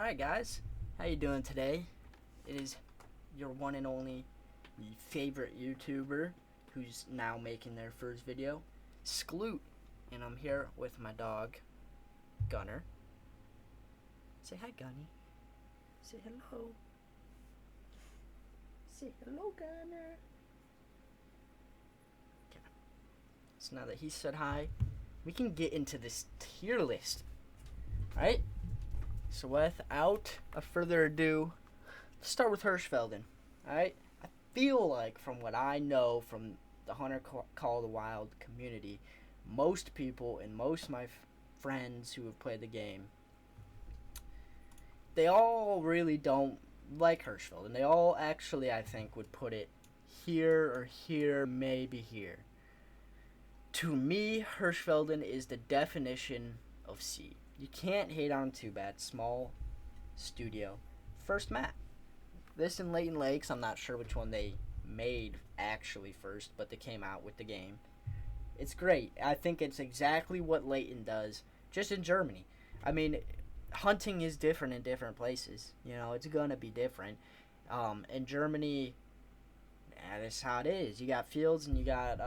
Alright guys, how you doing today? It is your one and only favorite YouTuber who's now making their first video, Skloot, and I'm here with my dog, Gunner. Say hi, Gunny. Say hello. Say hello, Gunner. Okay. So now that he said hi, we can get into this tier list. Alright? So without a further ado, let's start with Hirschfelden. Alright? I feel like from what I know from the Hunter Call of the Wild community, most people and most of my friends who have played the game, they all really don't like Hirschfelden. They all actually, I think, would put it here or here, maybe here. To me, Hirschfelden is the definition of C. You can't hate on too bad. Small studio. First map. This and Leighton Lakes, I'm not sure which one they made actually first, but they came out with the game. It's great. I think it's exactly what Leighton does, just in Germany. I mean, hunting is different in different places. You know, it's going to be different. In Germany, that's how it is. You got fields and you got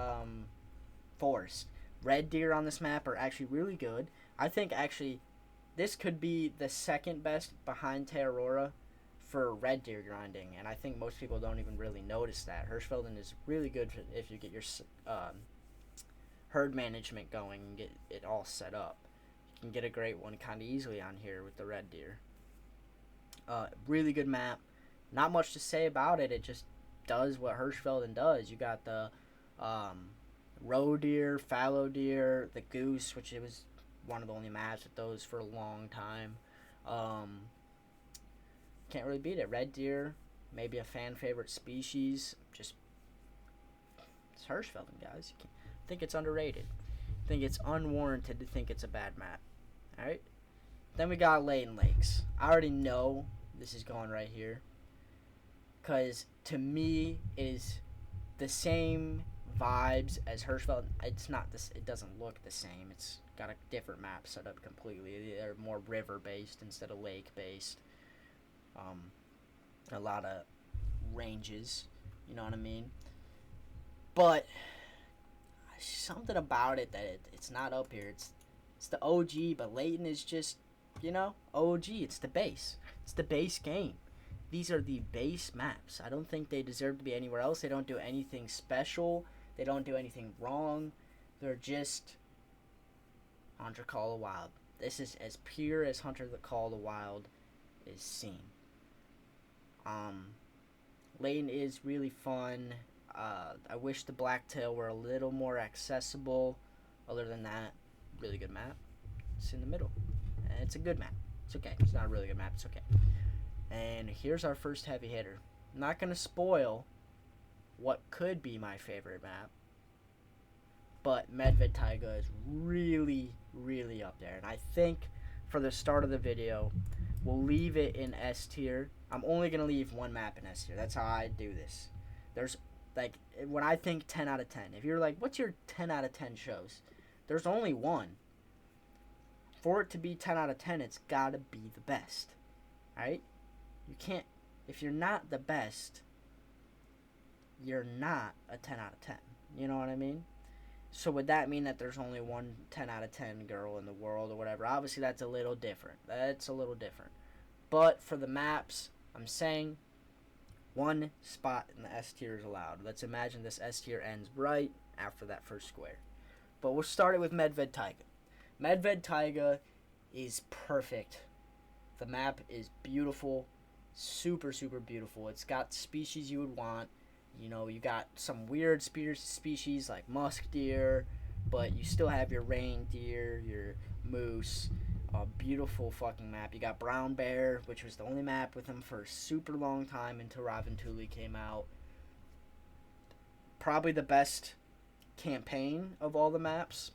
forest. Red deer on this map are actually really good. I think actually this could be the second best behind Terrora for red deer grinding, and I think most people don't even really notice that. Hirschfelden is really good if you get your herd management going and get it all set up. You can get a great one kind of easily on here with the red deer. Really good map. Not much to say about it. It just does what Hirschfelden does. You got the roe deer, fallow deer, the goose, which it was one of the only maps with those for a long time. Can't really beat it. Red deer, maybe a fan favorite species. Just it's Hirschfelden, guys. I think it's underrated. I think it's unwarranted to think it's a bad map. All right. Then we got Leighton Lakes. I already know this is going right here, because to me it is the same vibes as Hirschfelden. It's not this. It doesn't look the same. It's got a different map set up completely. They're more river based instead of lake based. A lot of ranges. You know what I mean? But something about it that it's not up here. It's the OG, but Leighton is just, you know, OG. It's the base. It's the base game. These are the base maps. I don't think they deserve to be anywhere else. They don't do anything special. They don't do anything wrong. They're just Hunter Call of the Wild. This is as pure as Hunter Call of the Wild is seen. Leighton is really fun. I wish the Blacktail were a little more accessible. Other than that, really good map. It's in the middle. And it's a good map. It's okay. It's not a really good map. It's okay. And here's our first heavy hitter. I'm not going to spoil what could be my favorite map, but Medved Taiga is really, really up there. And I think for the start of the video, we'll leave it in S tier. I'm only going to leave one map in S tier. That's how I do this. There's, like, when I think 10 out of 10, if you're like, what's your 10 out of 10 shows? There's only one. For it to be 10 out of 10, it's got to be the best. Alright? You can't, if you're not the best, you're not a 10 out of 10. You know what I mean? So would that mean that there's only one 10 out of 10 girl in the world or whatever? Obviously, that's a little different. That's a little different. But for the maps, I'm saying one spot in the S tier is allowed. Let's imagine this S tier ends right after that first square. But we'll start it with Medved Taiga. Medved Taiga is perfect. The map is beautiful. Super, super beautiful. It's got species you would want. You know, you got some weird species like musk deer, but you still have your reindeer, your moose. A beautiful fucking map. You got brown bear, which was the only map with him for a super long time until Raventuli came out. Probably the best campaign of all the maps.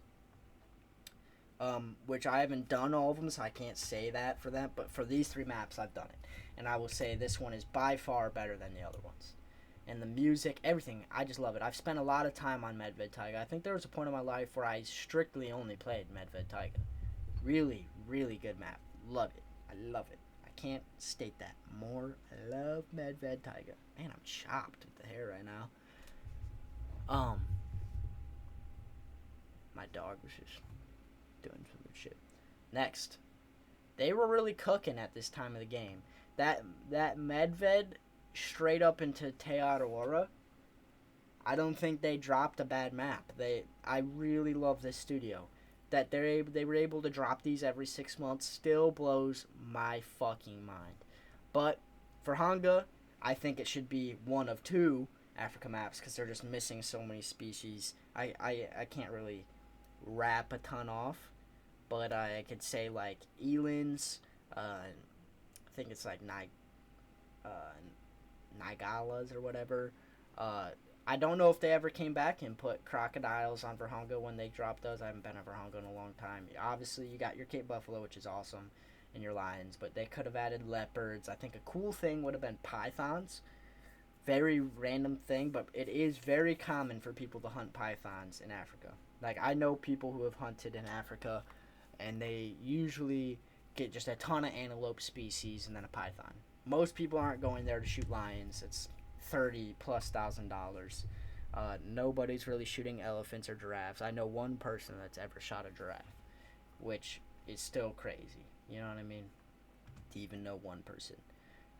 Which I haven't done all of them, so I can't say that for them. But for these three maps, I've done it. And I will say this one is by far better than the other ones. And the music, everything, I just love it. I've spent a lot of time on Medved Taiga. I think there was a point in my life where I strictly only played Medved Taiga. Really, really good map. Love it. I love it. I can't state that more. I love Medved Taiga. Man, I'm chopped with the hair right now. My dog was just doing some good shit. Next, they were really cooking at this time of the game. That Medved straight up into Te Aroa, I don't think they dropped a bad map. I really love this studio. That they were able to drop these every 6 months still blows my fucking mind. But for Honga, I think it should be one of two Africa maps because they're just missing so many species. I can't really wrap a ton off, but I could say like elands. I think it's like Nigalas or whatever. I don't know if they ever came back and put crocodiles on Virhonga when they dropped those. I haven't been at Virhonga in a long time. Obviously, you got your Cape Buffalo, which is awesome, and your lions, but they could have added leopards. I think a cool thing would have been pythons. Very random thing, but it is very common for people to hunt pythons in Africa. Like, I know people who have hunted in Africa, and they usually get just a ton of antelope species and then a python. Most people aren't going there to shoot lions. It's $30,000+. Nobody's really shooting elephants or giraffes. I know one person that's ever shot a giraffe, which is still crazy. You know what I mean? To even know one person.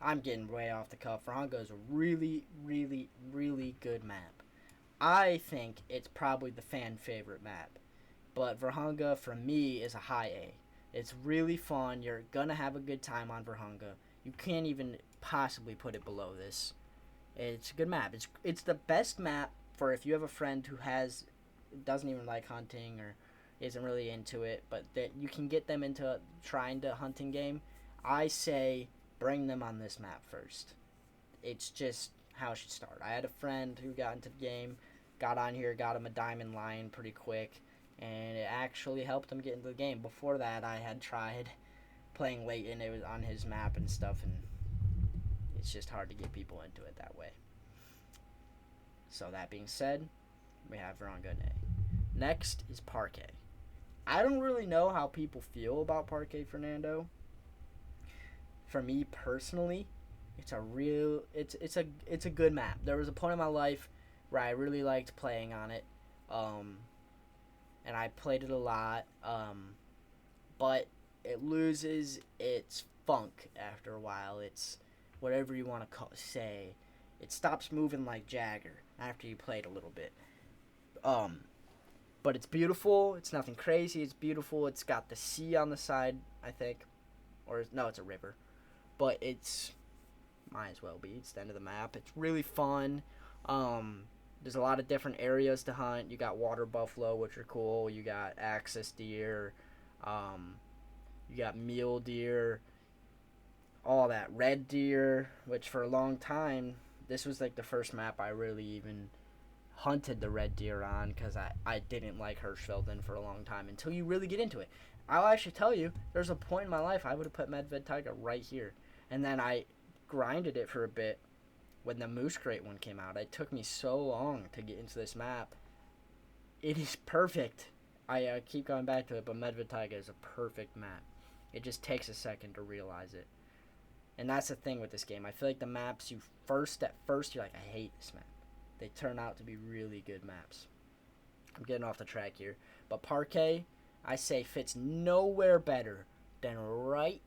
I'm getting way off the cuff. Virhonga is a really, really, really good map. I think it's probably the fan favorite map. But Virhonga, for me, is a high A. It's really fun. You're going to have a good time on Virhonga. You can't even possibly put it below this. It's a good map. It's the best map for if you have a friend who doesn't even like hunting or isn't really into it, but that you can get them into trying to hunting game. I say bring them on this map first. It's just how it should start. I had a friend who got into the game, got on here, got him a diamond lion pretty quick, and it actually helped him get into the game. Before that, I had tried playing late and it was on his map and stuff, and it's just hard to get people into it that way. So that being said, we have Virhonga and A. Next is Parque. I don't really know how people feel about Parque Fernando. For me personally, it's a good map. There was a point in my life where I really liked playing on it, and I played it a lot. But it loses its funk after a while. It's whatever you want to say. It stops moving like Jagger after you played a little bit. But it's beautiful. It's nothing crazy. It's beautiful. It's got the sea on the side, I think. Or, no, it's a river. But it's, might as well be. It's the end of the map. It's really fun. There's a lot of different areas to hunt. You got water buffalo, which are cool. You got axis deer. You got mule deer. All that. Red deer, which for a long time, this was like the first map I really even hunted the red deer on, because I didn't like Hirschfelden for a long time until you really get into it. I'll actually tell you, there's a point in my life I would have put Medved Taiga right here. And then I grinded it for a bit when the Moose Crate one came out. It took me so long to get into this map. It is perfect. I keep going back to it, but Medved Taiga is a perfect map. It just takes a second to realize it. And that's the thing with this game. I feel like the maps at first you're like, I hate this map. They turn out to be really good maps. I'm getting off the track here. But Parque, I say, fits nowhere better than right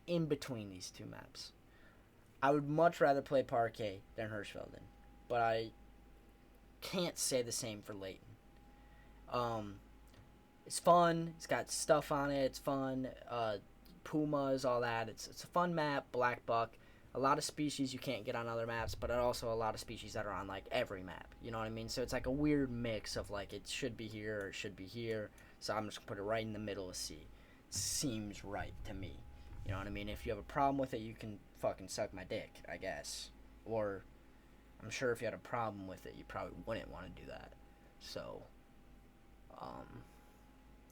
in between these two maps. I would much rather play Parque than Hirschfelden. But I can't say the same for Layton. It's fun. It's got stuff on it. It's fun. Pumas, all that. It's a fun map. Black buck. A lot of species you can't get on other maps, but also a lot of species that are on like every map. You know what I mean? So it's like a weird mix of like it should be here or it should be here. So I'm just gonna put it right in the middle of C. Seems right to me. You know what I mean? If you have a problem with it, you can fucking suck my dick, I guess. Or I'm sure if you had a problem with it, you probably wouldn't want to do that. So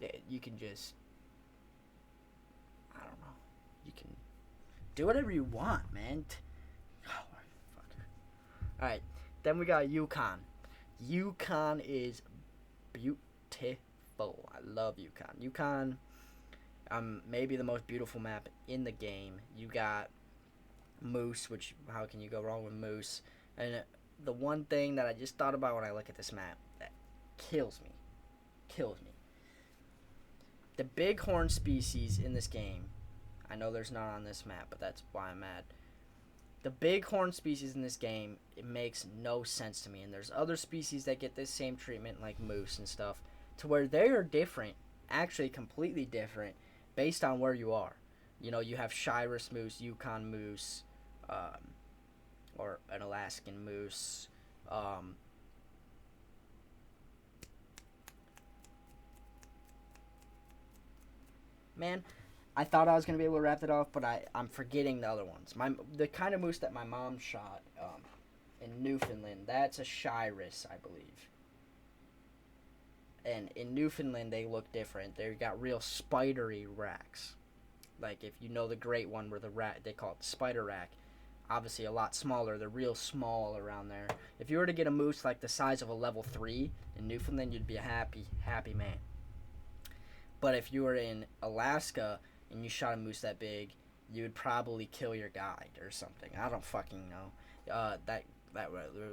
yeah, you can just, I don't know. You can do whatever you want, man. Oh, fucker. Alright, then we got Yukon. Yukon is beautiful. I love Yukon. Yukon, Maybe the most beautiful map in the game. You got Moose, which how can you go wrong with Moose? And the one thing that I just thought about when I look at this map that kills me. The bighorn species in this game. I know there's not on this map, but that's why I'm mad. The bighorn species in this game, it makes no sense to me. And there's other species that get this same treatment, like moose and stuff, to where they are different, actually completely different, based on where you are. You know, you have Shiras moose, Yukon moose, or an Alaskan moose. Man, I thought I was gonna be able to wrap it off, but I'm forgetting the other ones. The kind of moose that my mom shot in Newfoundland, that's a Shiras, I believe. And in Newfoundland, they look different. They got real spidery racks. Like if you know the great one where the rat, they call it the spider rack. Obviously a lot smaller. They're real small around there. If you were to get a moose like the size of a level 3 in Newfoundland, you'd be a happy man. But if you were in Alaska and you shot a moose that big, you would probably kill your guide or something. I don't fucking know. That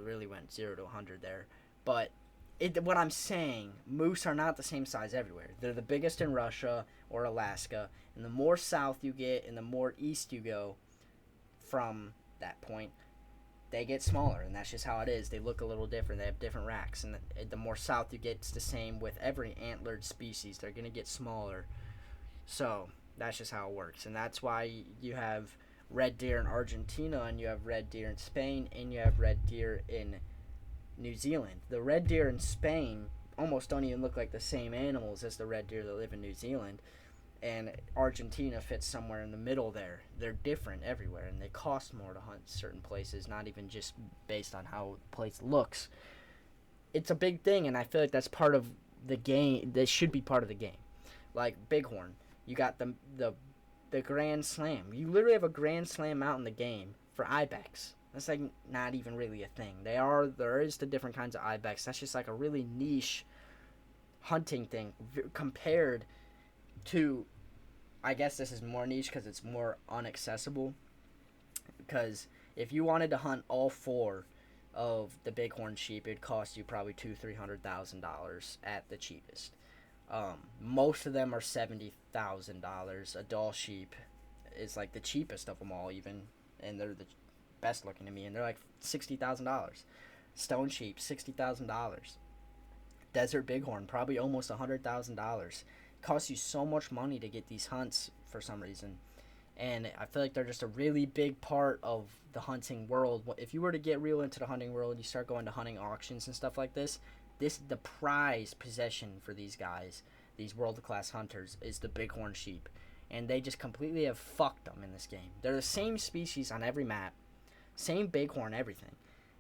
really went 0 to 100 there. But what I'm saying, moose are not the same size everywhere. They're the biggest in Russia or Alaska, and the more south you get and the more east you go from that point, they get smaller, and that's just how it is. They look a little different. They have different racks, and the more south you get, it's the same with every antlered species. They're going to get smaller. So that's just how it works, and that's why you have red deer in Argentina, and you have red deer in Spain, and you have red deer in New Zealand. The red deer in Spain almost don't even look like the same animals as the red deer that live in New Zealand. And Argentina fits somewhere in the middle there. They're different everywhere, and they cost more to hunt certain places, not even just based on how the place looks. It's a big thing, and I feel like that's part of the game. That should be part of the game. Like bighorn, you got the Grand Slam. You literally have a Grand Slam out in the game for ibex. That's like not even really a thing. There is the different kinds of ibex. That's just like a really niche hunting thing compared to, I guess this is more niche because it's more unaccessible. Because if you wanted to hunt all 4 of the bighorn sheep, it'd cost you probably $200,000-$300,000 at the cheapest. Most of them are $70,000. A Dall sheep is like the cheapest of them all, even, and they're the best looking to me, and they're like $60,000. Stone sheep, $60,000. Desert bighorn, probably almost $100,000. Costs you so much money to get these hunts for some reason, and I feel like they're just a really big part of the hunting world. If you were to get real into the hunting world, you start going to hunting auctions and stuff like this, the prize possession for these guys, these world-class hunters, is the bighorn sheep, and they just completely have fucked them in this game. They're the same species on every map, same bighorn, everything.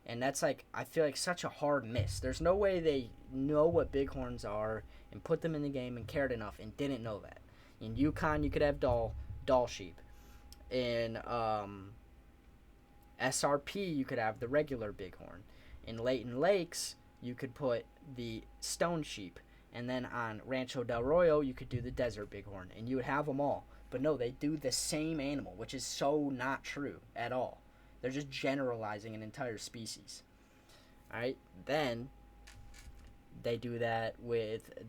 And that's like, I feel like such a hard miss. There's no way they know what bighorns are and put them in the game and cared enough and didn't know that. In Yukon, you could have Dall sheep. In SRP, you could have the regular bighorn. In Leighton Lakes, you could put the stone sheep. And then on Rancho Del Royo, you could do the desert bighorn. And you would have them all. But no, they do the same animal, which is so not true at all. They're just generalizing an entire species. Alright, then they do that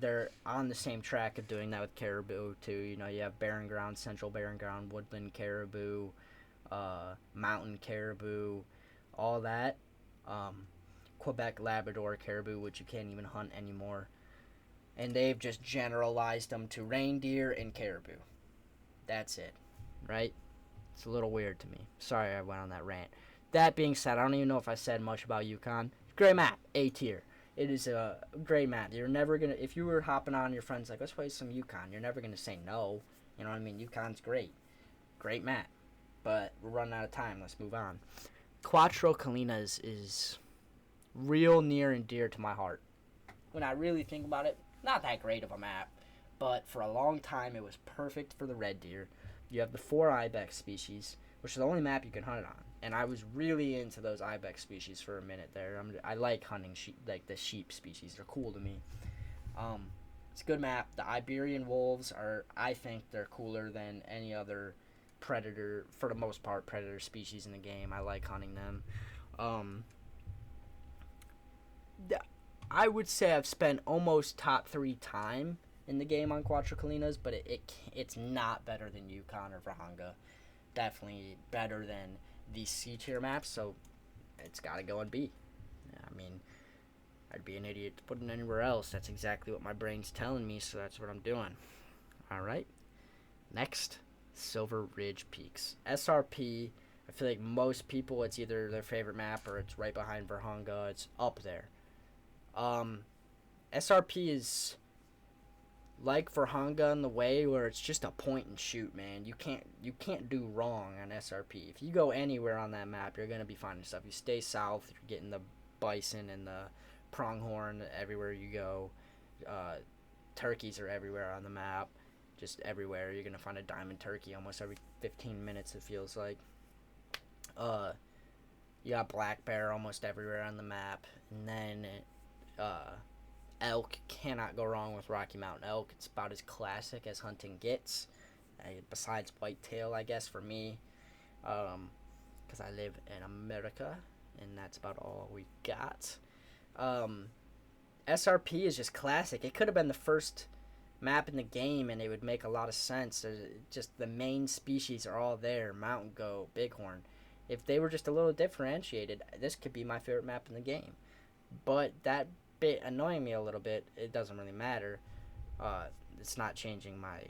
they're on the same track of doing that with caribou too. You know, you have barren ground, central barren ground, woodland caribou, mountain caribou, all that. Quebec Labrador caribou, which you can't even hunt anymore. And they've just generalized them to reindeer and caribou. That's it, right? It's a little weird to me. Sorry I went on that rant. That being said, I don't even know if I said much about Yukon. Great map, A tier. It is a great map. You're never gonna, if you were hopping on your friends like, let's play some Yukon, you're never gonna say no. You know what I mean? Yukon's great. Great map. But we're running out of time. Let's move on. Cuatro Colinas is real near and dear to my heart. When I really think about it, not that great of a map. But for a long time, it was perfect for the red deer. You have the 4 ibex species, which is the only map you can hunt it on. And I was really into those ibex species for a minute there. I like hunting sheep, like the sheep species. They're cool to me. It's a good map. The Iberian wolves are, I think, they're cooler than any other predator, for the most part, predator species in the game. I like hunting them. Um, I would say I've spent almost top 3 time in the game on Quattrocolinas, but it's not better than Yukon or Vahanga. Definitely better than these C tier maps, so it's got to go in B. I mean, I'd be an idiot to put it anywhere else. That's exactly what my brain's telling me, so that's what I'm doing. Alright. Next, Silver Ridge Peaks. SRP, I feel like most people, it's either their favorite map or it's right behind Vahanga. It's up there. SRP is like Vahanga in the way where it's just a point and shoot, man. You can't do wrong on SRP. If you go anywhere on that map, you're gonna be finding stuff. You stay south, you're getting the bison and the pronghorn everywhere you go. Turkeys are everywhere on the map, just everywhere. You're gonna find a diamond turkey almost every 15 minutes. It feels like. You got black bear almost everywhere on the map, and then elk. Cannot go wrong with Rocky Mountain elk. It's about as classic as hunting gets, besides whitetail, I guess, for me, because I live in America, and that's about all we got. SRP is just classic. It could have been the first map in the game, and it would make a lot of sense. Just the main species are all there: mountain goat, bighorn. If they were just a little differentiated, this could be my favorite map in the game. But that bit annoying me a little bit. It doesn't really matter. It's not changing my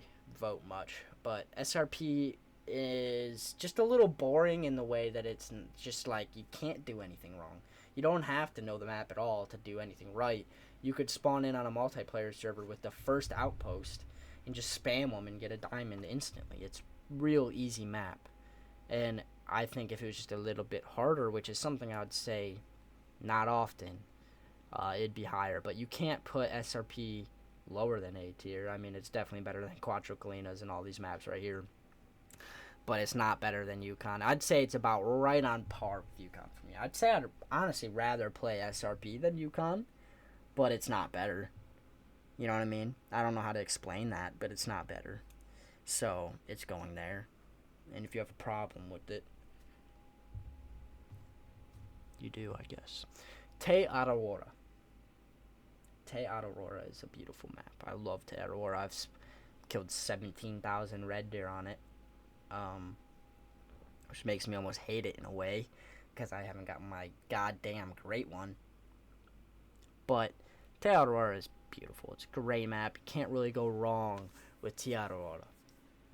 vote much. But SRP is just a little boring in the way that it's just like you can't do anything wrong. You don't have to know the map at all to do anything right. You could spawn in on a multiplayer server with the first outpost and just spam them and get a diamond instantly. It's real easy map. And I think if it was just a little bit harder, which is something I would say not often, it'd be higher. But you can't put SRP lower than A tier. I mean, it's definitely better than Quattrocolinas and all these maps right here. But it's not better than Yukon. I'd say it's about right on par with Yukon for me. I'd say I'd honestly rather play SRP than Yukon, but it's not better. You know what I mean? I don't know how to explain that, but it's not better. So, it's going there. And if you have a problem with it, you do, I guess. Te Araora. Te Araora is a beautiful map. I love Te Araora. I've killed 17,000 red deer on it. Which makes me almost hate it in a way, because I haven't got my goddamn great one. But Te Araora is beautiful. It's a great map. You can't really go wrong with Te Araora.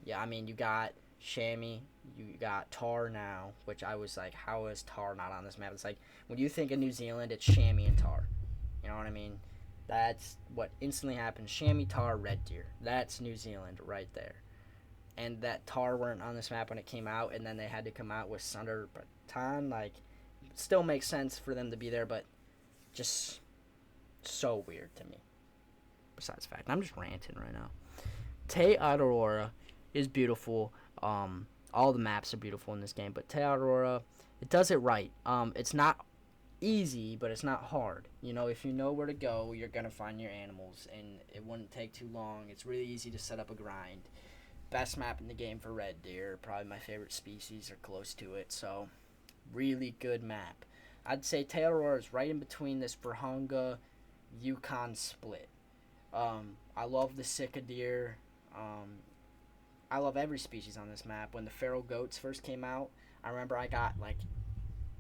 Yeah, I mean, you got Chamois, you got Tar now, which I was like, how is Tar not on this map? It's like, when you think of New Zealand, it's Chamois and Tar. You know what I mean? That's what instantly happens. Chamois, Tar, red deer. That's New Zealand right there. And that Tar weren't on this map when it came out, and then they had to come out with Sunder Bataan. Like, still makes sense for them to be there, but just so weird to me. Besides the fact, I'm just ranting right now. Te Araora is beautiful. All the maps are beautiful in this game, but Te Araora, it does it right. It's not easy, but it's not hard. You know, if you know where to go, you're gonna find your animals, and it wouldn't take too long. It's really easy to set up a grind. Best map in the game for red deer. Probably my favorite species, or close to it. So, really good map. I'd say Te Araora is right in between this Vahanga Yukon split. I love the Sika deer. I love every species on this map. When the feral goats first came out, I remember I got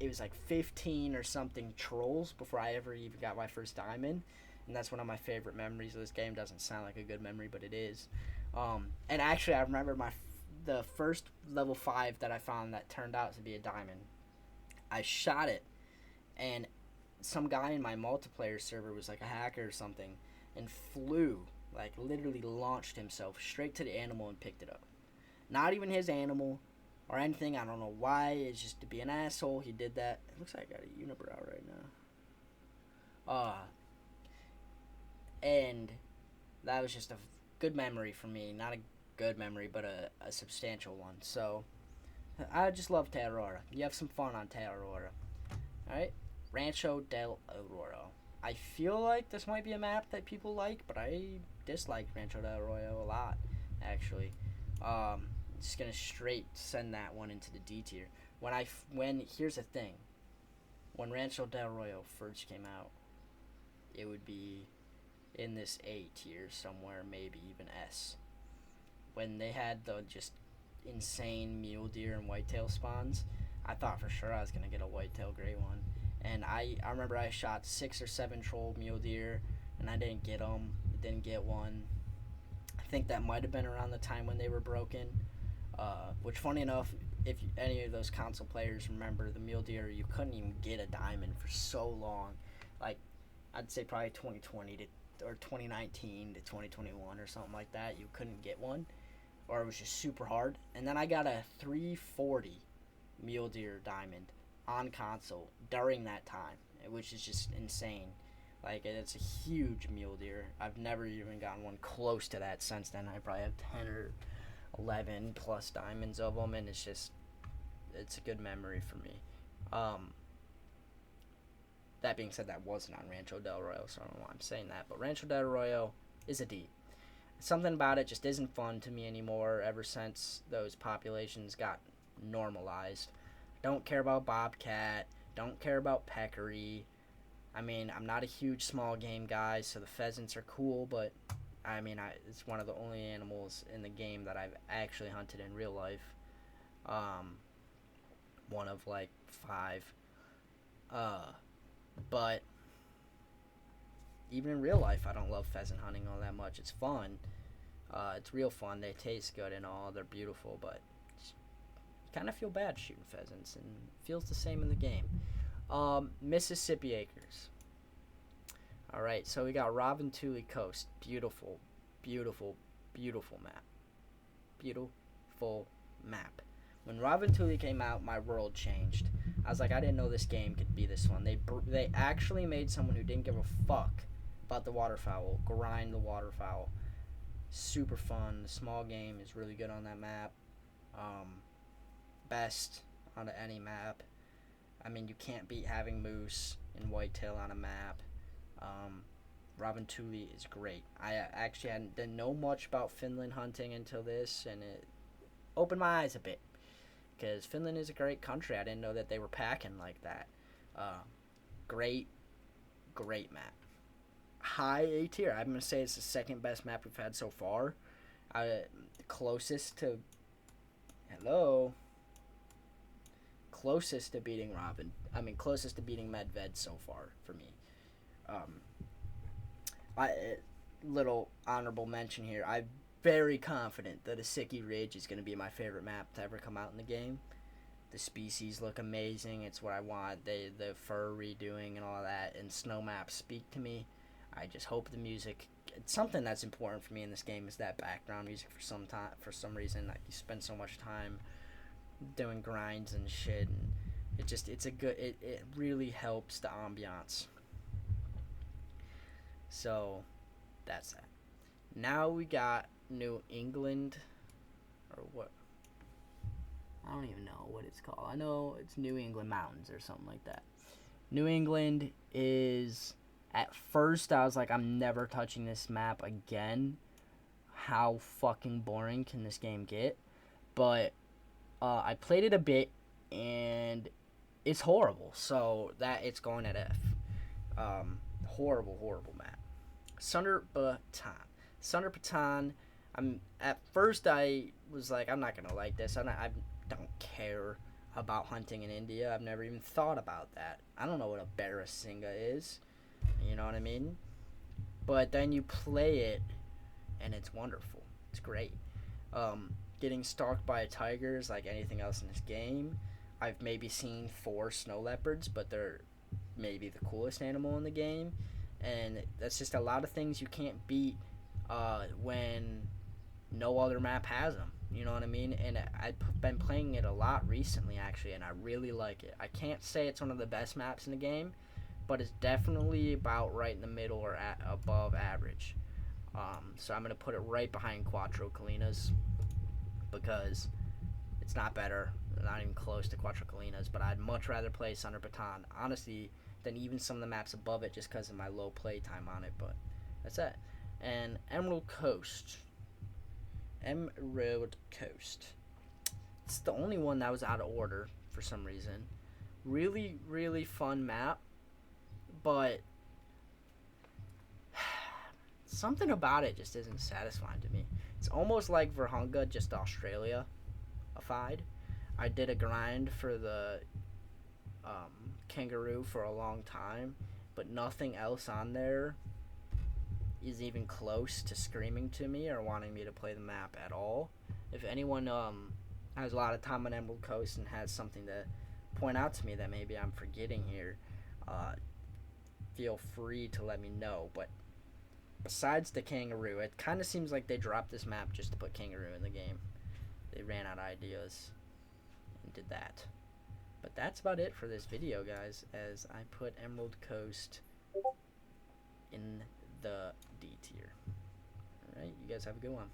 it was 15 or something trolls before I ever even got my first diamond. And that's one of my favorite memories of this game. Doesn't sound like a good memory, but it is. And actually, I remember the first level 5 that I found that turned out to be a diamond. I shot it, and some guy in my multiplayer server was like a hacker or something, and flew, literally launched himself straight to the animal and picked it up. Not even his animal or anything. I don't know why. It's just to be an asshole. He did that. It looks like I got a unibrow right now. And that was just a good memory for me. Not a good memory, but a substantial one. So, I just love Te Araora. You have some fun on Te Araora. Alright? Rancho del Oro. I feel like this might be a map that people like, but I dislike Rancho del Arroyo a lot, actually. Just gonna straight send that one into the D tier. When here's the thing, when Rancho del Arroyo first came out, it would be in this A tier somewhere, maybe even S. When they had the just insane mule deer and whitetail spawns, I thought for sure I was gonna get a whitetail gray one. And I remember I shot 6 or 7 troll mule deer, and I didn't get them. Didn't get one. I think that might have been around the time when they were broken. Which, funny enough, if any of those console players remember the mule deer, you couldn't even get a diamond for so long. Like, I'd say probably 2020 or 2019 to 2021 or something like that. You couldn't get one, or it was just super hard. And then I got a 340 mule deer diamond on console during that time, which is just insane. Like, it's a huge mule deer. I've never even gotten one close to that since then. I probably have 10 or 11 plus diamonds of them, and it's a good memory for me. That being said, that wasn't on Rancho del Arroyo, so I don't know why I'm saying that, but Rancho del Arroyo is a D. Something about it just isn't fun to me anymore ever since those populations got normalized. Don't care about bobcat, don't care about peccary. I mean, I'm not a huge small game guy, so the pheasants are cool, but I mean, it's one of the only animals in the game that I've actually hunted in real life. One of like 5. But even in real life, I don't love pheasant hunting all that much. It's fun. It's real fun. They taste good and all. They're beautiful, but kind of feel bad shooting pheasants, and feels the same in the game. Mississippi Acres. All right, so we got Raventuli Coast. Beautiful, beautiful, beautiful map. Beautiful map. When Raventuli came out, my world changed. I was like, I didn't know this game could be this one. They actually made someone who didn't give a fuck about the waterfowl grind the waterfowl. Super fun. The small game is really good on that map. Best on any map. I mean, you can't beat having moose and whitetail on a map. Raventuli is great. I actually didn't know much about Finland hunting until this, and it opened my eyes a bit. Because Finland is a great country. I didn't know that they were packing like that. Great map. High A tier. I'm going to say it's the second best map we've had so far. Closest to beating closest to beating Medved so far for me. Little honorable mention here. I'm very confident that Issyk Ridge is going to be my favorite map to ever come out in the game. The species look amazing. It's what I want. The fur redoing and all that, and snow maps speak to me. I just hope the music. It's something that's important for me in this game is that background music for some reason. Like, you spend so much time doing grinds and shit, and it really helps the ambiance. So that's that. Now we got New England, or what? I don't even know what it's called. I know it's New England Mountains or something like that. New England is, at first I was like, I'm never touching this map again. How fucking boring can this game get? But I played it a bit, and it's horrible. So that it's going at F. Horrible map. Sunder Bataan. At first I was like, I'm not gonna like this. I don't care about hunting in India. I've never even thought about that. I don't know what a Barasinga is. You know what I mean? But then you play it, and it's wonderful. It's great. Getting stalked by a tiger is like anything else in this game. I've maybe seen 4 snow leopards, but they're maybe the coolest animal in the game. And that's just a lot of things you can't beat when no other map has them. You know what I mean? And I've been playing it a lot recently, actually, and I really like it. I can't say it's one of the best maps in the game, but it's definitely about right in the middle or above average. So I'm going to put it right behind Cuatro Colinas because it's not better, not even close to Cuatro Colinas, but I'd much rather play Sunder Bataan. Honestly, than even some of the maps above it just because of my low play time on it, but that's it. And Emerald Coast. Emerald Coast. It's the only one that was out of order for some reason. Really, really fun map, but something about it just isn't satisfying to me. It's almost like Virhonga, just Australia-ified. I did a grind for the kangaroo for a long time, but nothing else on there is even close to screaming to me or wanting me to play the map at all. If anyone has a lot of time on Emerald Coast and has something to point out to me that maybe I'm forgetting here, feel free to let me know. But besides the kangaroo, it kind of seems like they dropped this map just to put kangaroo in the game. They ran out of ideas and did that. But that's about it for this video, guys, as I put Emerald Coast in the D tier. Alright, you guys have a good one.